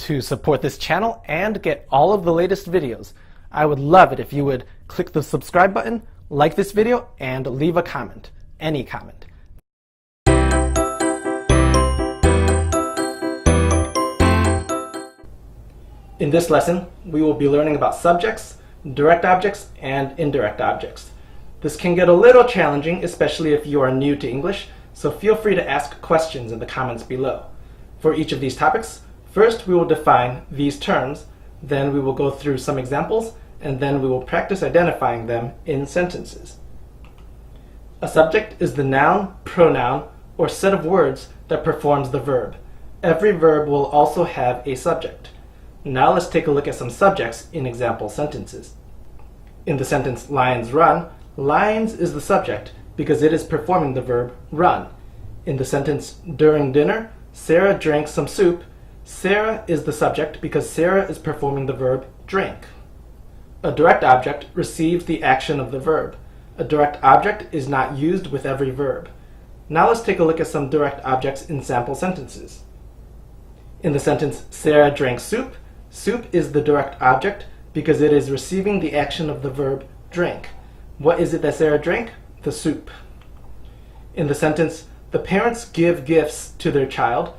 To support this channel and get all of the latest videos, I would love it if you would click the subscribe button, like this video, and leave a comment. Any comment. In this lesson, we will be learning about subjects, direct objects, and indirect objects. This can get a little challenging, especially if you are new to English, so feel free to ask questions in the comments below. For each of these topics, first we will define these terms, then we will go through some examples, and then we will practice identifying them in sentences. A subject is the noun, pronoun, or set of words that performs the verb. Every verb will also have a subject. Now let's take a look at some subjects in example sentences. In the sentence, lions run, lions is the subject because it is performing the verb run. In the sentence, during dinner, Sarah drank some soup, Sarah is the subject because Sarah is performing the verb drink. A direct object receives the action of the verb. A direct object is not used with every verb. Now let's take a look at some direct objects in sample sentences. In the sentence, Sarah drank soup, soup is the direct object because it is receiving the action of the verb drink. What is it that Sarah drank? The soup. In the sentence, the parents give gifts to their child,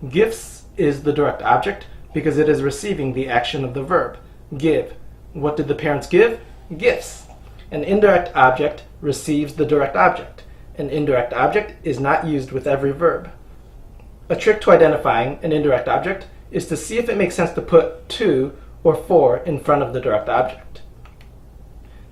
gifts is the direct object because it is receiving the action of the verb, give. What did the parents give? Gifts. An indirect object receives the direct object. An indirect object is not used with every verb. A trick to identifying an indirect object is to see if it makes sense to put to or for in front of the direct object.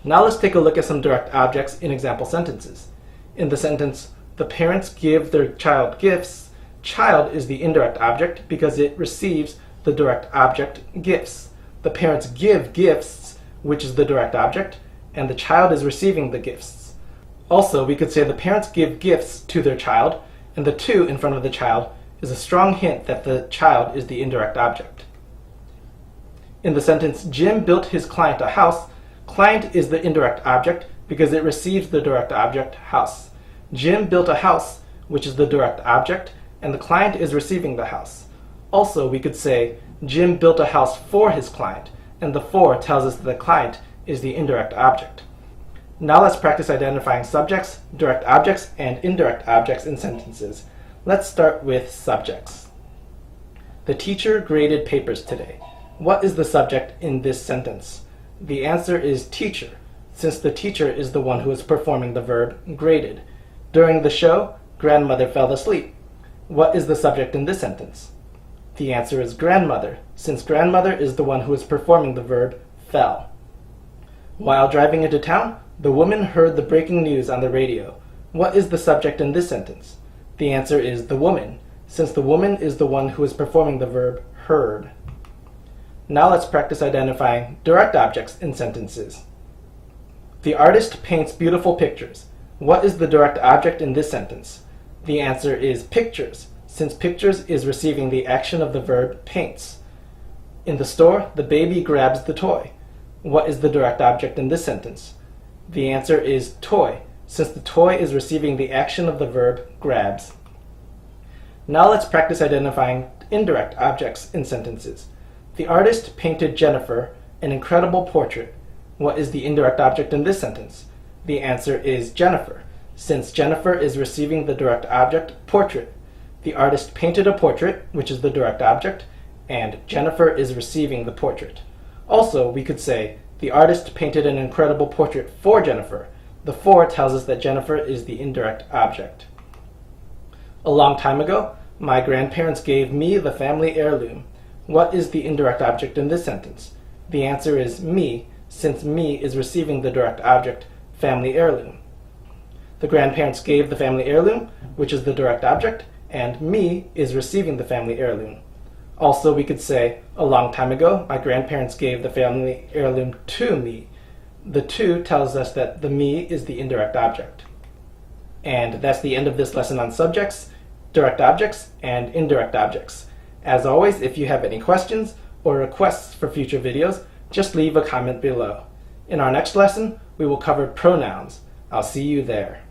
Now let's take a look at some direct objects in example sentences. In the sentence, the parents give their child gifts, child is the indirect object because it receives the direct object gifts. The parents give gifts, which is the direct object, and the child is receiving the gifts. Also, we could say the parents give gifts to their child, and the to in front of the child is a strong hint that the child is the indirect object. In the sentence, Jim built his client a house, client is the indirect object because it receives the direct object house. Jim built a house, which is the direct object, and the client is receiving the house. Also, we could say, Jim built a house for his client, and the for tells us that the client is the indirect object. Now let's practice identifying subjects, direct objects, and indirect objects in sentences. Let's start with subjects. The teacher graded papers today. What is the subject in this sentence? The answer is teacher, since the teacher is the one who is performing the verb graded. During the show, grandmother fell asleep. What is the subject in this sentence? The answer is grandmother, since grandmother is the one who is performing the verb fell. While driving into town, the woman heard the breaking news on the radio. What is the subject in this sentence? The answer is the woman, since the woman is the one who is performing the verb heard. Now let's practice identifying direct objects in sentences. The artist paints beautiful pictures. What is the direct object in this sentence? The answer is pictures, since pictures is receiving the action of the verb paints. In the store, the baby grabs the toy. What is the direct object in this sentence? The answer is toy, since the toy is receiving the action of the verb grabs. Now let's practice identifying indirect objects in sentences. The artist painted Jennifer an incredible portrait. What is the indirect object in this sentence? The answer is Jennifer, since Jennifer is receiving the direct object portrait. The artist painted a portrait, which is the direct object, and Jennifer is receiving the portrait. Also, we could say, the artist painted an incredible portrait for Jennifer. The for tells us that Jennifer is the indirect object. A long time ago, my grandparents gave me the family heirloom. What is the indirect object in this sentence? The answer is me, since me is receiving the direct object family heirloom. The grandparents gave the family heirloom, which is the direct object, and me is receiving the family heirloom. Also, we could say, a long time ago, my grandparents gave the family heirloom to me. The to tells us that the me is the indirect object. And that's the end of this lesson on subjects, direct objects, and indirect objects. As always, if you have any questions or requests for future videos, just leave a comment below. In our next lesson, we will cover pronouns. I'll see you there.